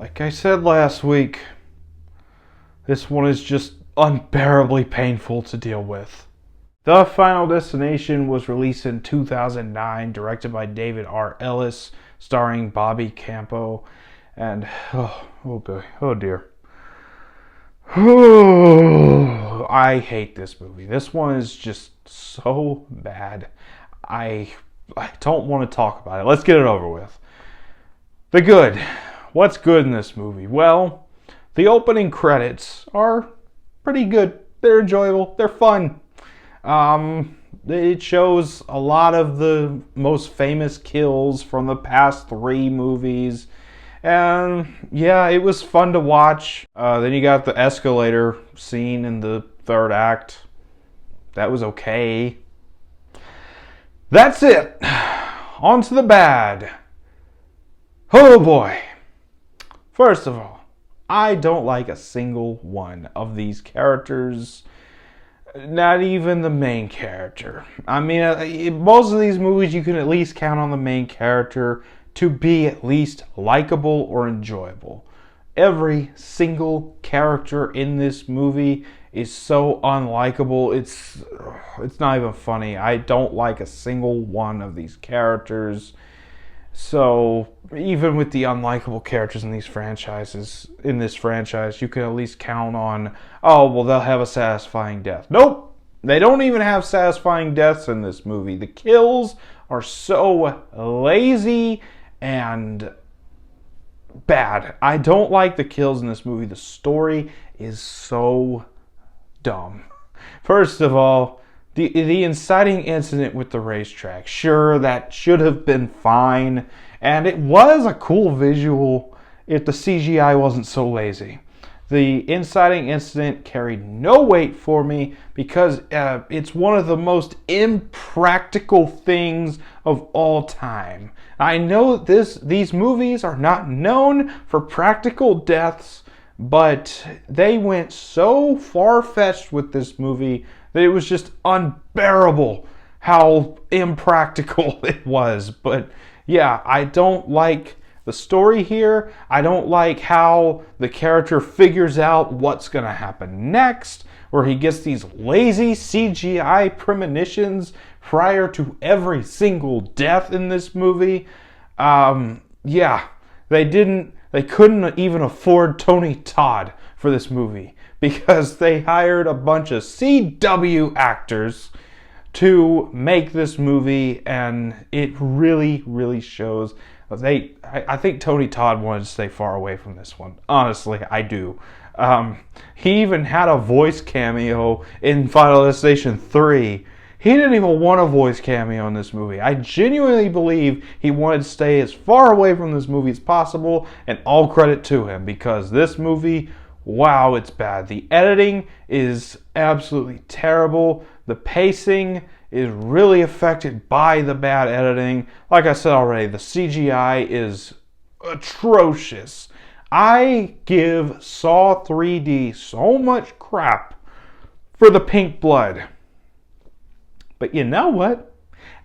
Like I said last week, this one is just unbearably painful to deal with. The Final Destination was released in 2009, directed by David R. Ellis, starring Bobby Campo, and oh boy, oh dear. I hate this movie. This one is just so bad. I don't want to talk about it. Let's get it over with. The good. What's good in this movie? Well, the opening credits are pretty good. They're enjoyable. They're fun. It shows a lot of the most famous kills from the past 3 movies. And yeah, it was fun to watch. Then you got the escalator scene in the 3rd act. That was okay. That's it. On to the bad. Oh boy. First of all, I don't like a single one of these characters. Not even the main character. I mean, in most of these movies, you can at least count on the main character to be at least likable or enjoyable. Every single character in this movie is so unlikable. It's not even funny. I don't like a single one of these characters. So even with the unlikable characters in this franchise, you can at least count on, oh, well, they'll have a satisfying death. Nope. They don't even have satisfying deaths in this movie. The kills are so lazy and bad. I don't like the kills in this movie. The story is so dumb. First of all, the inciting incident with the racetrack. Sure, that should have been fine. And it was a cool visual if the CGI wasn't so lazy. The inciting incident carried no weight for me because it's one of the most impractical things of all time. I know these movies are not known for practical deaths, but they went so far-fetched with this movie that it was just unbearable how impractical it was. But yeah, I don't like the story here. I don't like how the character figures out what's going to happen next, where he gets these lazy CGI premonitions prior to every single death in this movie. Yeah, they couldn't even afford Tony Todd for this movie because they hired a bunch of CW actors to make this movie, and it really, really shows. I think Tony Todd wanted to stay far away from this one. Honestly, I do. He even had a voice cameo in Final Destination 3. He didn't even want a voice cameo in this movie. I genuinely believe he wanted to stay as far away from this movie as possible, and all credit to him, because this movie, wow, it's bad. The editing is absolutely terrible. The pacing is really affected by the bad editing. Like I said already, the CGI is atrocious. I give Saw 3D so much crap for the pink blood. But you know what?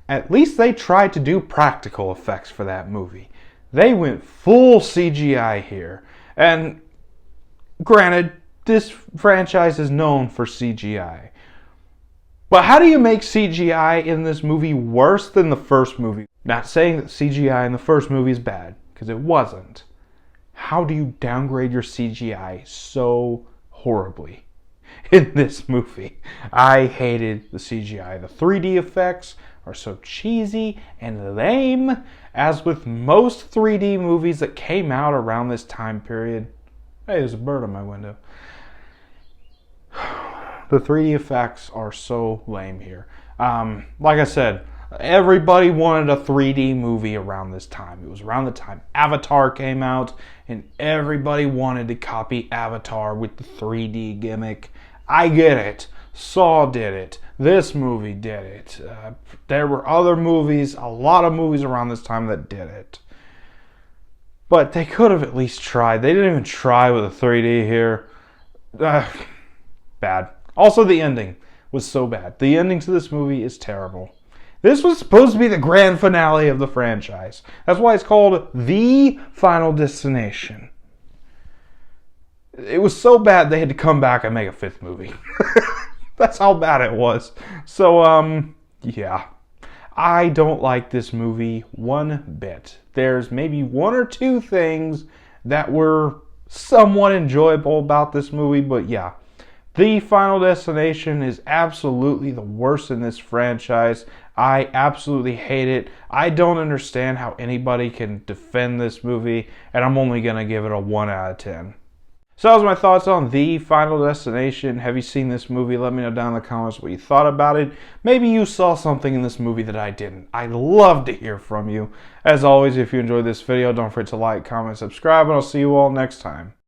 At least they tried to do practical effects for that movie. They went full CGI here. And granted, this franchise is known for CGI. But how do you make CGI in this movie worse than the first movie? Not saying that CGI in the first movie is bad, because it wasn't. How do you downgrade your CGI so horribly in this movie? I hated the CGI. The 3D effects are so cheesy and lame, as with most 3D movies that came out around this time period. Hey, there's a bird on my window. The 3D effects are so lame here. Like I said, everybody wanted a 3D movie around this time. It was around the time Avatar came out, and everybody wanted to copy Avatar with the 3D gimmick. I get it. Saw did it. This movie did it. There were other movies, a lot of movies around this time that did it. But they could have at least tried. They didn't even try with a 3D here. Bad. Also, the ending was so bad. The ending to this movie is terrible. This was supposed to be the grand finale of the franchise. That's why it's called The Final Destination. It was so bad they had to come back and make a fifth movie. That's how bad it was. So, yeah. I don't like this movie one bit. There's maybe one or two things that were somewhat enjoyable about this movie, but yeah. The Final Destination is absolutely the worst in this franchise. I absolutely hate it. I don't understand how anybody can defend this movie, and I'm only going to give it a 1 out of 10. So that was my thoughts on The Final Destination. Have you seen this movie? Let me know down in the comments what you thought about it. Maybe you saw something in this movie that I didn't. I'd love to hear from you. As always, if you enjoyed this video, don't forget to like, comment, subscribe, and I'll see you all next time.